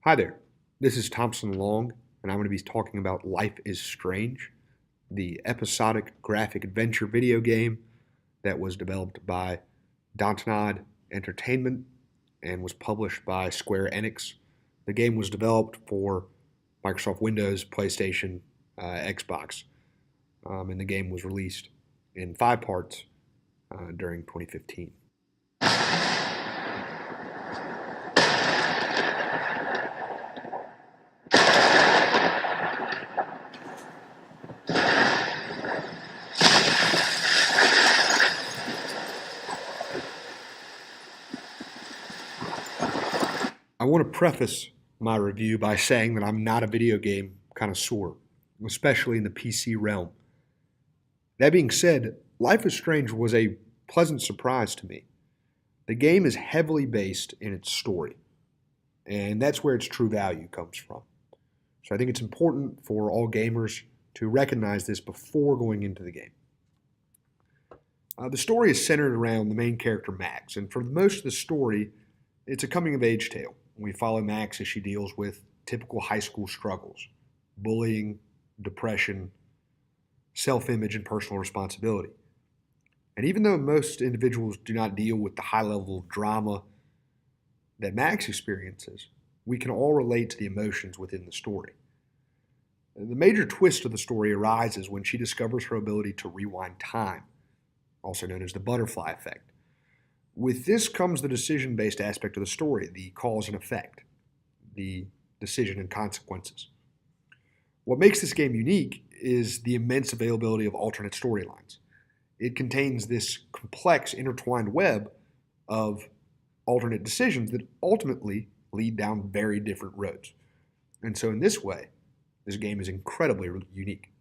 Hi there, this is Thompson Long, and I'm going to be talking about Life is Strange, the episodic graphic adventure video game that was developed by Dontnod Entertainment and was published by Square Enix. The game was developed for Microsoft Windows, PlayStation, Xbox, and the game was released in 5 parts during 2015. I want to preface my review by saying that I'm not a video game connoisseur, especially in the PC realm. That being said, Life is Strange was a pleasant surprise to me. The game is heavily based in its story, and that's where its true value comes from. So I think it's important for all gamers to recognize this before going into the game. The story is centered around the main character Max, and for most of the story, it's a coming of age tale. We follow Max as she deals with typical high school struggles: bullying, depression, self image, and personal responsibility. And even though most individuals do not deal with the high level of drama that Max experiences, we can all relate to the emotions within the story. The major twist of the story arises when she discovers her ability to rewind time, also known as the butterfly effect. With this comes the decision based aspect of the story, the cause and effect, the decision and consequences. What makes this game unique is the immense availability of alternate storylines. It contains this complex, intertwined web of alternate decisions that ultimately lead down very different roads. And so, in this way, this game is incredibly unique.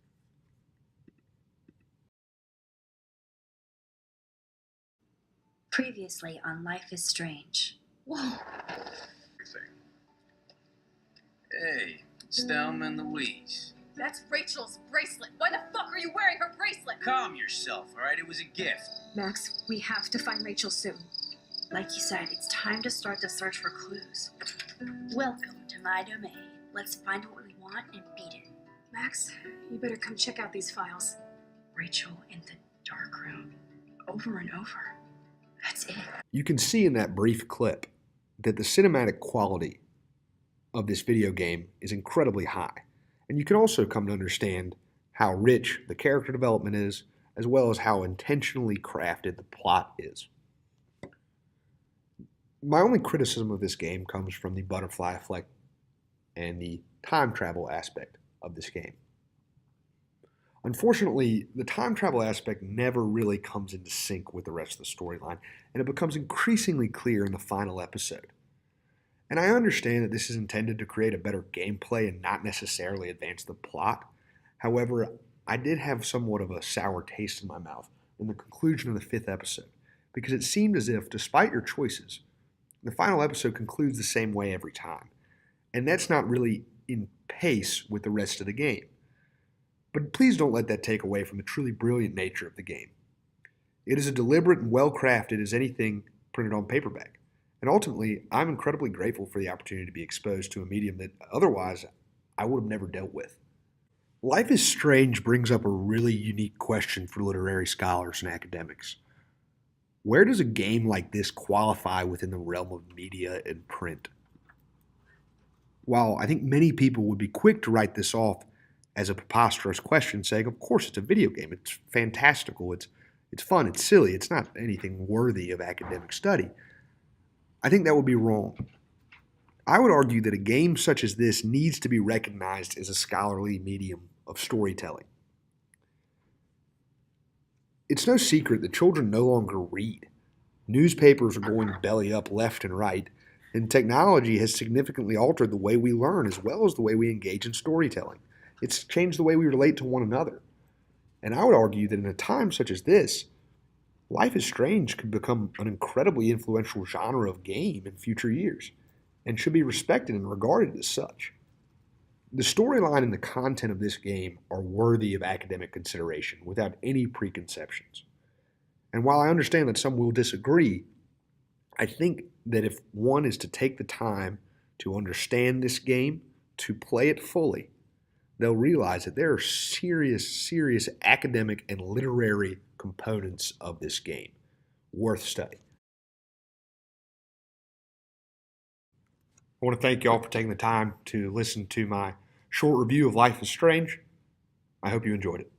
Previously on Life is Strange. Whoa. Hey, it's Thelma and Louise. That's Rachel's bracelet. Why the fuck are you wearing her bracelet? Calm yourself, all right? It was a gift. Max, we have to find Rachel soon. Like you said, it's time to start the search for clues. Welcome to my domain. Let's find what we want and beat it. Max, you better come check out these files. Rachel in the dark room. Over and over. That's it. You can see in that brief clip that the cinematic quality of this video game is incredibly high. And you can also come to understand how rich the character development is, as well as how intentionally crafted the plot is. My only criticism of this game comes from the butterfly effect and the time travel aspect of this game. Unfortunately, the time travel aspect never really comes into sync with the rest of the storyline, and it becomes increasingly clear in the final episode. And I understand that this is intended to create a better gameplay and not necessarily advance the plot. However, I did have somewhat of a sour taste in my mouth in the conclusion of the 5th episode, because it seemed as if, despite your choices, the final episode concludes the same way every time. And that's not really in pace with the rest of the game. But please don't let that take away from the truly brilliant nature of the game. It is as deliberate and well crafted as anything printed on paperback. And ultimately, I'm incredibly grateful for the opportunity to be exposed to a medium that otherwise I would have never dealt with. Life is Strange brings up a really unique question for literary scholars and academics. Where does a game like this qualify within the realm of media and print? While I think many people would be quick to write this off as a preposterous question, saying, of course, it's a video game, it's fantastical, it's fun, it's silly, it's not anything worthy of academic study, I think that would be wrong. I would argue that a game such as this needs to be recognized as a scholarly medium of storytelling. It's no secret that children no longer read. Newspapers are going belly up left and right, and technology has significantly altered the way we learn as well as the way we engage in storytelling. It's changed the way we relate to one another. And I would argue that in a time such as this, Life is Strange could become an incredibly influential genre of game in future years, and should be respected and regarded as such. The storyline and the content of this game are worthy of academic consideration without any preconceptions. And while I understand that some will disagree, I think that if one is to take the time to understand this game, to play it fully, they'll realize that there are serious academic and literary components of this game worth study. I want to thank y'all for taking the time to listen to my short review of Life is Strange. I hope you enjoyed it.